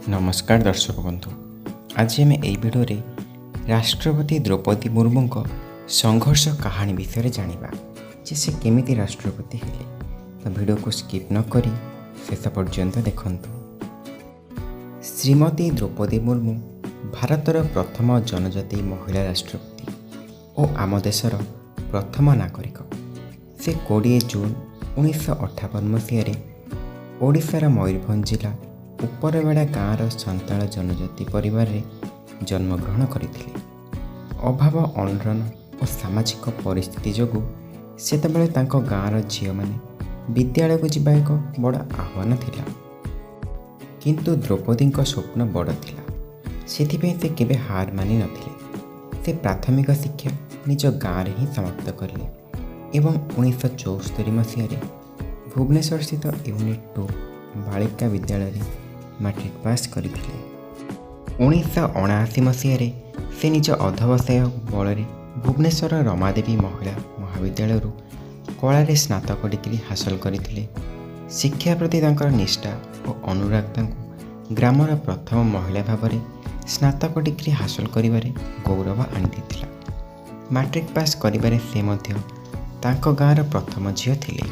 नमस्कार दर्शक बंधु। आज आम यही भिडियो राष्ट्रपति द्रौपदी मुर्मू संघर्ष कहानी विषय जानिबा जे से केमिति राष्ट्रपति हेले। तो वीडियो को स्किप न करी शेष पर्यंत देखंतु। श्रीमती द्रौपदी मुर्मू भारतर प्रथम जनजाति महिला राष्ट्रपति और आम देशर प्रथम नागरिक। से 20 जून 1958 मसीह ओडिशार मयूरभंज जिला उपरबेड़ा गाँवर संताल जनजाति परिवार में जन्मग्रहण करते। अभाव अनरन और सामाजिक परिस्थिति जोगु सेतेबेले तांको गाँवर झील माने विद्यालय को जीवा एक बड़ आह्वान थिला। किंतु द्रौपदी स्वप्न बड़ थिला, सेथिपई से केबे हार मानि नथिले। से प्राथमिक शिक्षा निज गाँव ही समाप्त करले एवं 1974 मसीह भुवनेश्वर स्थित unit 2 Balika Vidyalaya matric pass करथिले। 1979 मसीह से निज अध्यवसाय बल भुवनेश्वर रमादेवी महिला महाविद्यालय कला स्नातक डिग्री हासिल करथिले। शिक्षा प्रति तांकर निष्ठा और अनुराग तांको ग्रामर प्रथम महिला भाव स्नातक डिग्री हासिल करिबारे गौरव आनिदिथिला। मैट्रिक पास करिबारे से मध्य तांको गाँवर प्रथम झील थिले।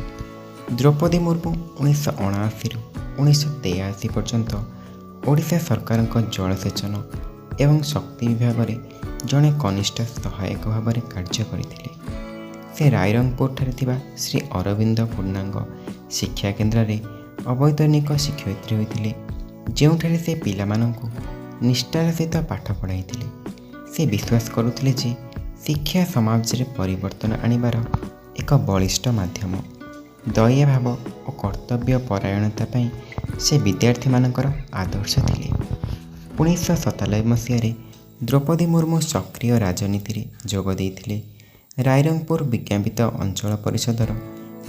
द्रौपदी मुर्मू 1979 1983 पर्यंत ओडिशा सरकार जलसेचन एवं शक्ति विभाग में जड़े कनिष्ठ सहायक भाव में कार्य करते। से रायरंगपुर ठारे थिबा श्री अरविंद पूर्णांग शिक्षा केन्द्र में अवैतनिक शिक्षयित्री होते, जोठारे से पिलामानंकु निष्ठार सहित पाठ पढ़ाई। से विश्वास करुले जे शिक्षा समाज में परिवर्तन आनिबार एक बलिष्ठ माध्यम। दया भाव और कर्तव्य परायणता पाई से विद्यार्थी मानकर आदर्श थिले। 1997 मसीह द्रौपदी मुर्मू सक्रिय राजनीति जोग देइथिले। रायरंगपुर विज्ञापित अंचल परिषदर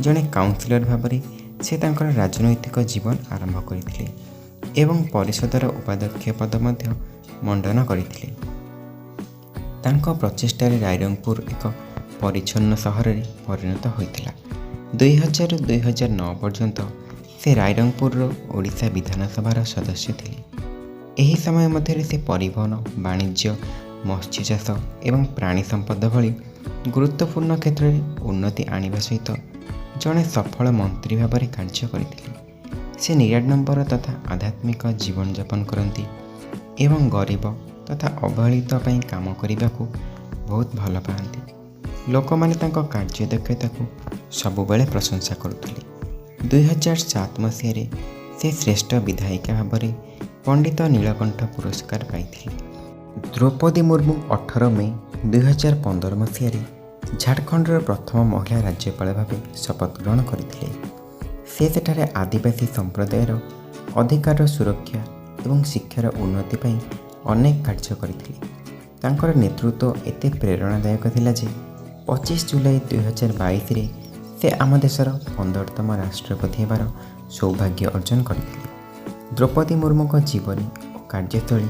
जड़े काउंसिलर भाव से तांकर राजनैतिक जीवन आरंभ करथिले एवं परिषदर उपाध्यक्ष पद मध्य मंडन करथिले। तांको प्रचेष्टार रायरंगपुर एक परिच्छन्न सहर में परिणत होइतिला। 2000-2009 पर्यंत से रायरंगपुर ओडिशा विधानसभार सदस्य थिले। एही समय मध्य से परिवहन, वाणिज्य, मत्स्य चाष एवं प्राणी संपद भली गुरुत्वपूर्ण क्षेत्र में उन्नति आनिबा सहित जड़े सफल मंत्री भाव में कार्य करथिले। से निराडंबर तथा आध्यात्मिक जीवन यापन करती एवं गरीब तथा अवहेलित पई काम करने को बहुत भल पाती। लोक माने तांको कार्य दक्षता को सबुबले प्रशंसा करुले। 2007 मसीह से श्रेष्ठ विधायिका भाव में पंडित नीलकंठ पुरस्कार पाई। द्रौपदी मुर्मू 18 मई 2015 मसीह झारखंडर प्रथम महिला राज्यपाल भाव शपथ ग्रहण करते। से सेठारे आदिवासी संप्रदायर अधिकार सुरक्षा एवं शिक्षार उन्नति पाई अनेक कार्य करते। तांकर नेतृत्व एते प्रेरणादायक थिला जे 25 जुलाई 2022 से आम देशर 15तम राष्ट्रपति होबार सौभाग्य अर्जन करते। द्रौपदी मुर्मू जीवनी और कार्यशैली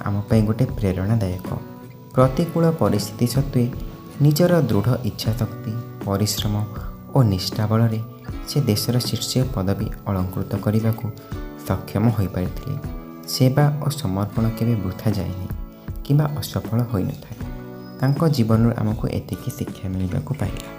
आमपाई गोटे प्रेरणादायक। प्रतिकूल परिस्थिति सत्वे निजर दृढ़ इच्छा शक्ति, परिश्रम और निष्ठा बल से देशर शीर्ष पदवी अलंकृत करने को सक्षम हो पारिथिले। सेवा और समर्पण केबे वृथा जाएनि किंबा असफल होई न थाए। तांको जीवन आमको एतिकी शिक्षा मिलबाको पाइला।